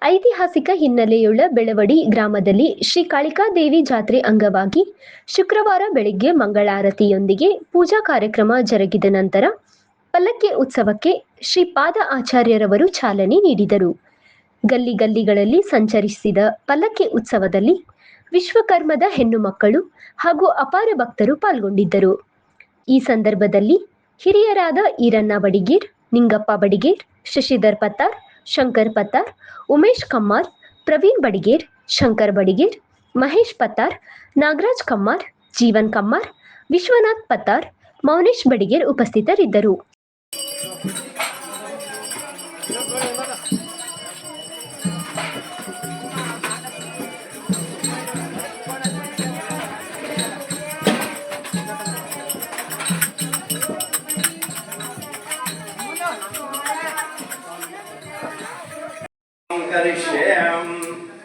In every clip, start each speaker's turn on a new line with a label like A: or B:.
A: ಐತಿಹಾಸಿಕ ಹಿನ್ನೆಲೆಯುಳ್ಳ ಬೆಳವಡಿ ಗ್ರಾಮದಲ್ಲಿ ಶ್ರೀ ಕಾಳಿಕಾದೇವಿ ಜಾತ್ರೆ ಅಂಗವಾಗಿ ಶುಕ್ರವಾರ ಬೆಳಗ್ಗೆ ಮಂಗಳಾರತಿಯೊಂದಿಗೆ ಪೂಜಾ ಕಾರ್ಯಕ್ರಮ ಜರುಗಿದ ನಂತರ ಪಲ್ಲಕ್ಕಿ ಉತ್ಸವಕ್ಕೆ ಶ್ರೀಪಾದ ಆಚಾರ್ಯರವರು ಚಾಲನೆ ನೀಡಿದರು. ಗಲ್ಲಿ ಗಲ್ಲಿಗಳಲ್ಲಿ ಸಂಚರಿಸಿದ ಪಲ್ಲಕ್ಕಿ ಉತ್ಸವದಲ್ಲಿ ವಿಶ್ವಕರ್ಮದ ಹೆಣ್ಣು ಮಕ್ಕಳು ಹಾಗೂ ಅಪಾರ ಭಕ್ತರು ಪಾಲ್ಗೊಂಡಿದ್ದರು. ಈ ಸಂದರ್ಭದಲ್ಲಿ ಹಿರಿಯರಾದ ಈರಣ್ಣ ಬಡಿಗೇರ್, ನಿಂಗಪ್ಪ ಬಡಿಗೇರ್, ಶಶಿಧರ್ ಪತ್ತಾರ್, ಶಂಕರ್ ಪತ್ತಾರ್, ಉಮೇಶ್ ಕಮ್ಮಾರ್, ಪ್ರವೀಣ್ ಬಡಿಗೇರ್, ಶಂಕರ್ ಬಡಿಗೇರ್, ಮಹೇಶ್ ಪತ್ತಾರ್, ನಾಗರಾಜ್ ಕಮ್ಮಾರ್, ಜೀವನ್ ಕಮ್ಮಾರ್, ವಿಶ್ವನಾಥ್ ಪತ್ತಾರ್, ಮೌನೇಶ್ ಬಡಿಗೇರ್ ಉಪಸ್ಥಿತರಿದ್ದರು.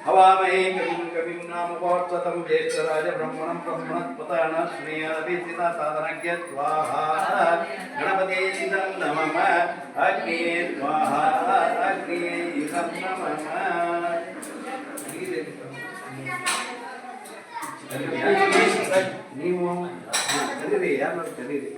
B: हवामहे कविं नामुपवर्ततं ज्येष्ठराज ब्रह्मणं ब्रह्मणस्पतान स्नेहाभिसिता साधनज्ञ स्वाहा गणपते इदं नमः अग्ने स्वाहा अग्ने इदं नमः ನೀವು ಕರೀರಿ ಯಾರು ಕರೀರಿ